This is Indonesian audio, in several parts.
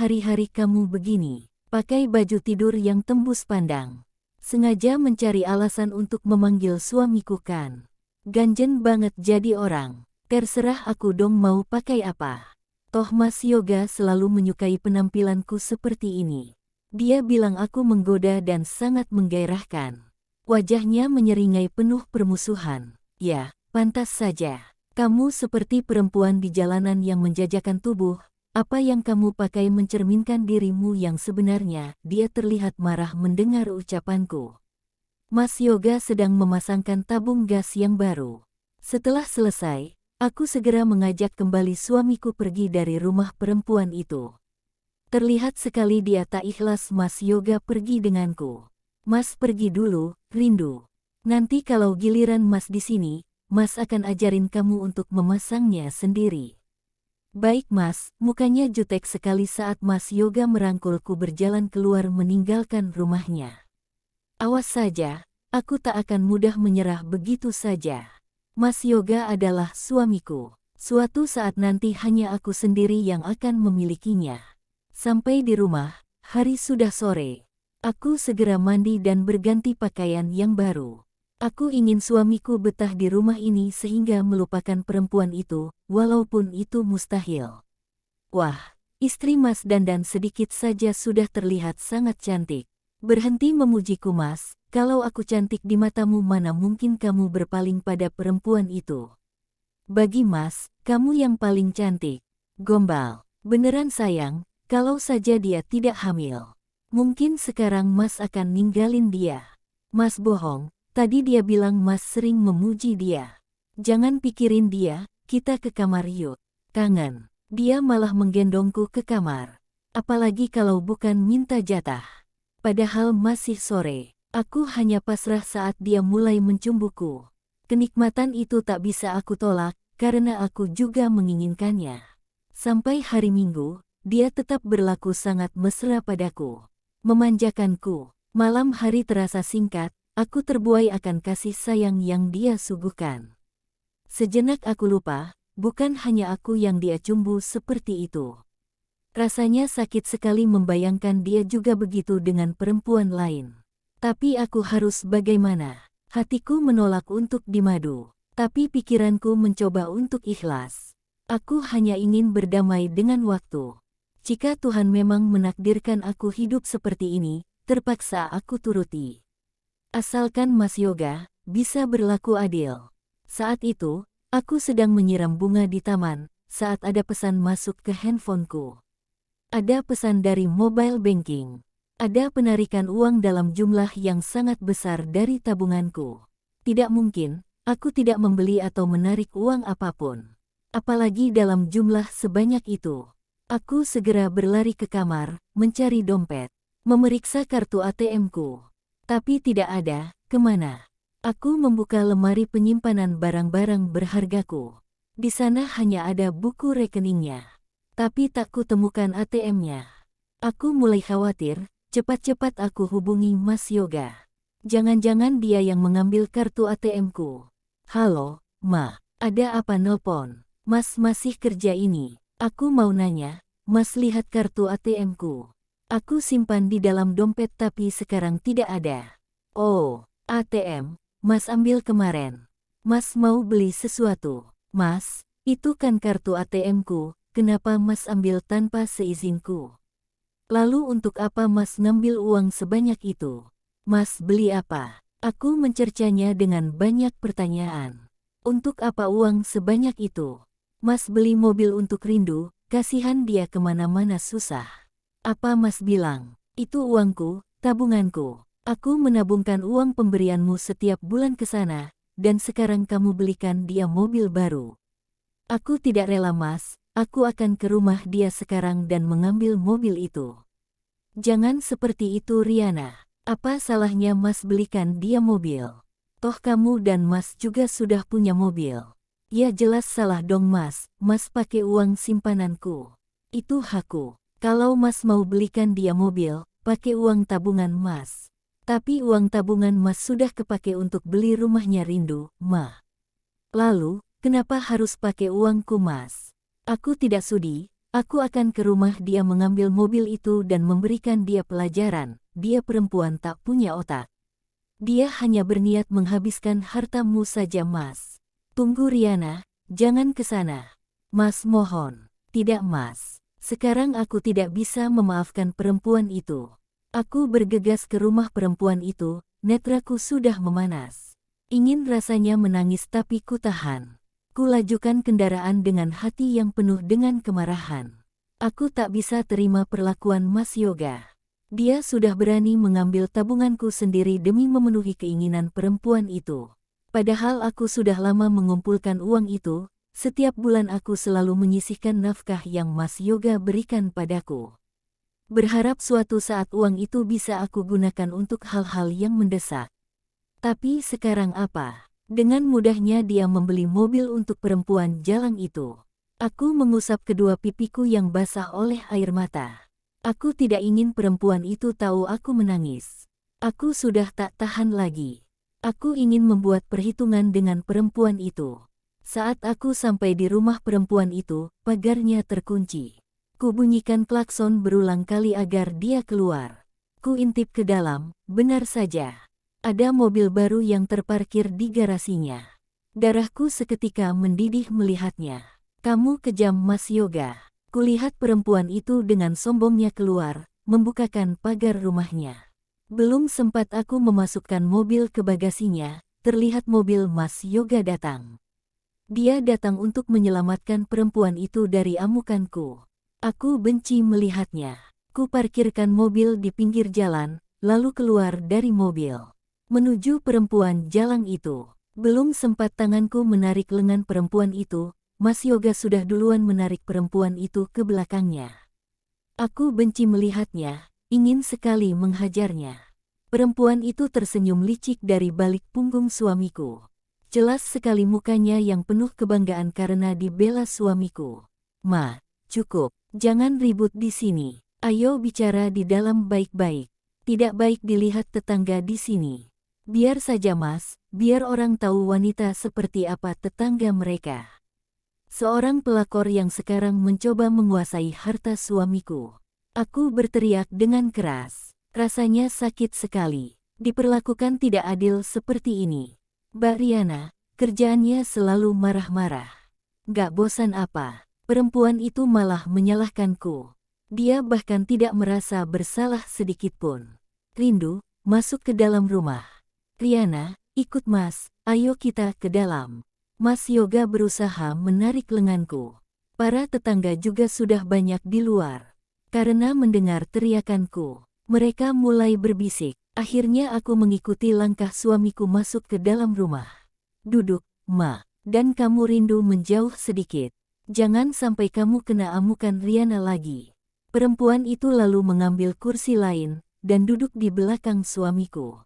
hari-hari kamu begini, pakai baju tidur yang tembus pandang. Sengaja mencari alasan untuk memanggil suamiku kan. Ganjen banget jadi orang. Terserah aku dong mau pakai apa. Toh Mas Yoga selalu menyukai penampilanku seperti ini. Dia bilang aku menggoda dan sangat menggairahkan. Wajahnya menyeringai penuh permusuhan. Ya, pantas saja. Kamu seperti perempuan di jalanan yang menjajakan tubuh. Apa yang kamu pakai mencerminkan dirimu yang sebenarnya. Dia terlihat marah mendengar ucapanku. Mas Yoga sedang memasangkan tabung gas yang baru. Setelah selesai, aku segera mengajak kembali suamiku pergi dari rumah perempuan itu. Terlihat sekali dia tak ikhlas Mas Yoga pergi denganku. Mas pergi dulu, Rindu. Nanti kalau giliran Mas di sini, Mas akan ajarin kamu untuk memasangnya sendiri. Baik Mas, mukanya jutek sekali saat Mas Yoga merangkulku berjalan keluar meninggalkan rumahnya. Awas saja, aku tak akan mudah menyerah begitu saja. Mas Yoga adalah suamiku. Suatu saat nanti hanya aku sendiri yang akan memilikinya. Sampai di rumah, hari sudah sore. Aku segera mandi dan berganti pakaian yang baru. Aku ingin suamiku betah di rumah ini sehingga melupakan perempuan itu, walaupun itu mustahil. Wah, istri Mas dandan sedikit saja sudah terlihat sangat cantik. Berhenti memujiku Mas, kalau aku cantik di matamu mana mungkin kamu berpaling pada perempuan itu. Bagi Mas, kamu yang paling cantik. Gombal, beneran sayang, kalau saja dia tidak hamil. Mungkin sekarang Mas akan ninggalin dia. Mas bohong. Tadi dia bilang Mas sering memuji dia. Jangan pikirin dia, kita ke kamar yuk. Kangen. Dia malah menggendongku ke kamar. Apalagi kalau bukan minta jatah. Padahal masih sore. Aku hanya pasrah saat dia mulai mencumbuku. Kenikmatan itu tak bisa aku tolak, karena aku juga menginginkannya. Sampai hari Minggu, dia tetap berlaku sangat mesra padaku. Memanjakanku. Malam hari terasa singkat. Aku terbuai akan kasih sayang yang dia suguhkan. Sejenak aku lupa, bukan hanya aku yang dia cumbu seperti itu. Rasanya sakit sekali membayangkan dia juga begitu dengan perempuan lain. Tapi aku harus bagaimana? Hatiku menolak untuk dimadu, tapi pikiranku mencoba untuk ikhlas. Aku hanya ingin berdamai dengan waktu. Jika Tuhan memang menakdirkan aku hidup seperti ini, terpaksa aku turuti. Asalkan Mas Yoga bisa berlaku adil. Saat itu, aku sedang menyiram bunga di taman, saat ada pesan masuk ke handphoneku. Ada pesan dari mobile banking. Ada penarikan uang dalam jumlah yang sangat besar dari tabunganku. Tidak mungkin, aku tidak membeli atau menarik uang apapun. Apalagi dalam jumlah sebanyak itu. Aku segera berlari ke kamar, mencari dompet, memeriksa kartu ATM-ku. Tapi tidak ada, kemana? Aku membuka lemari penyimpanan barang-barang berhargaku. Di sana hanya ada buku rekeningnya. Tapi tak kutemukan ATM-nya. Aku mulai khawatir, cepat-cepat aku hubungi Mas Yoga. Jangan-jangan dia yang mengambil kartu ATM-ku. Halo, Ma, ada apa nelpon? Mas masih kerja ini. Aku mau nanya, Mas lihat kartu ATM-ku. Aku simpan di dalam dompet tapi sekarang tidak ada. Oh, ATM, Mas ambil kemarin. Mas mau beli sesuatu. Mas, itu kan kartu ATM-ku, kenapa Mas ambil tanpa seizinku? Lalu untuk apa Mas ngambil uang sebanyak itu? Mas beli apa? Aku mencercanya dengan banyak pertanyaan. Untuk apa uang sebanyak itu? Mas beli mobil untuk Rindu, kasihan dia kemana-mana susah. Apa Mas bilang? Itu uangku, tabunganku. Aku menabungkan uang pemberianmu setiap bulan ke sana, dan sekarang kamu belikan dia mobil baru. Aku tidak rela Mas, aku akan ke rumah dia sekarang dan mengambil mobil itu. Jangan seperti itu Riana. Apa salahnya Mas belikan dia mobil? Toh kamu dan Mas juga sudah punya mobil. Ya jelas salah dong Mas, Mas pakai uang simpananku. Itu hakku. Kalau Mas mau belikan dia mobil, pakai uang tabungan Mas. Tapi uang tabungan Mas sudah kepake untuk beli rumahnya Rindu, Ma. Lalu, kenapa harus pakai uangku Mas? Aku tidak sudi, Aku akan ke rumah dia mengambil mobil itu dan memberikan dia pelajaran. Dia perempuan tak punya otak. Dia hanya berniat menghabiskan hartamu saja, Mas. Tunggu Riana, jangan ke sana. Mas mohon. Tidak, Mas. Sekarang aku tidak bisa memaafkan perempuan itu. Aku bergegas ke rumah perempuan itu, netraku sudah memanas. Ingin rasanya menangis tapi ku tahan. Kulajukan kendaraan dengan hati yang penuh dengan kemarahan. Aku tak bisa terima perlakuan Mas Yoga. Dia sudah berani mengambil tabunganku sendiri demi memenuhi keinginan perempuan itu. Padahal aku sudah lama mengumpulkan uang itu, setiap bulan aku selalu menyisihkan nafkah yang Mas Yoga berikan padaku. Berharap suatu saat uang itu bisa aku gunakan untuk hal-hal yang mendesak. Tapi sekarang apa? Dengan mudahnya dia membeli mobil untuk perempuan jalang itu. Aku mengusap kedua pipiku yang basah oleh air mata. Aku tidak ingin perempuan itu tahu aku menangis. Aku sudah tak tahan lagi. Aku ingin membuat perhitungan dengan perempuan itu. Saat aku sampai di rumah perempuan itu, pagarnya terkunci. Ku bunyikan klakson berulang kali agar dia keluar. Ku intip ke dalam, benar saja. Ada mobil baru yang terparkir di garasinya. Darahku seketika mendidih melihatnya. Kamu kejam, Mas Yoga. Kulihat perempuan itu dengan sombongnya keluar, membukakan pagar rumahnya. Belum sempat aku memasukkan mobil ke bagasinya, terlihat mobil Mas Yoga datang. Dia datang untuk menyelamatkan perempuan itu dari amukanku. Aku benci melihatnya. Ku parkirkan mobil di pinggir jalan, lalu keluar dari mobil. Menuju perempuan jalang itu. Belum sempat tanganku menarik lengan perempuan itu, Mas Yoga sudah duluan menarik perempuan itu ke belakangnya. Aku benci melihatnya, ingin sekali menghajarnya. Perempuan itu tersenyum licik dari balik punggung suamiku. Jelas sekali mukanya yang penuh kebanggaan karena dibela suamiku. Ma, cukup, jangan ribut di sini. Ayo bicara di dalam baik-baik. Tidak baik dilihat tetangga di sini. Biar saja, Mas, biar orang tahu wanita seperti apa tetangga mereka. Seorang pelakor yang sekarang mencoba menguasai harta suamiku. Aku berteriak dengan keras. Rasanya sakit sekali. Diperlakukan tidak adil seperti ini. Mbak Riana, kerjaannya selalu marah-marah. Gak bosan apa? Perempuan itu malah menyalahkanku. Dia bahkan tidak merasa bersalah sedikitpun. Rindu, masuk ke dalam rumah. Riana, ikut Mas, ayo kita ke dalam. Mas Yoga berusaha menarik lenganku. Para tetangga juga sudah banyak di luar. Karena mendengar teriakanku, mereka mulai berbisik. Akhirnya aku mengikuti langkah suamiku masuk ke dalam rumah. Duduk, Ma, dan kamu Rindu menjauh sedikit. Jangan sampai kamu kena amukan Riana lagi. Perempuan itu lalu mengambil kursi lain dan duduk di belakang suamiku.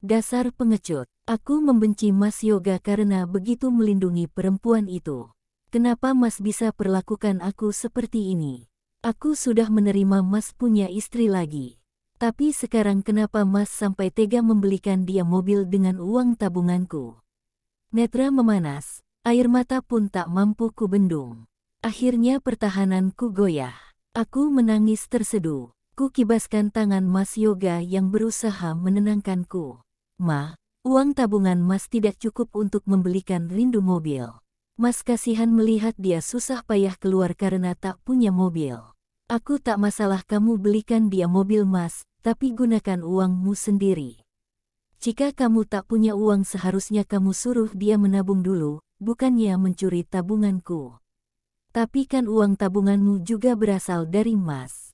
Dasar pengecut, aku membenci Mas Yoga karena begitu melindungi perempuan itu. Kenapa Mas bisa perlakukan aku seperti ini? Aku sudah menerima Mas punya istri lagi. Tapi sekarang kenapa Mas sampai tega membelikan dia mobil dengan uang tabunganku? Netra memanas, air mata pun tak mampu kubendung. Akhirnya pertahananku goyah. Aku menangis terseduh. Ku kibaskan tangan Mas Yoga yang berusaha menenangkanku. Ma, uang tabungan Mas tidak cukup untuk membelikan Rindu mobil. Mas kasihan melihat dia susah payah keluar karena tak punya mobil. Aku tak masalah kamu belikan dia mobil Mas, tapi gunakan uangmu sendiri. Jika kamu tak punya uang seharusnya kamu suruh dia menabung dulu, bukannya mencuri tabunganku. Tapi kan uang tabunganmu juga berasal dari Mas.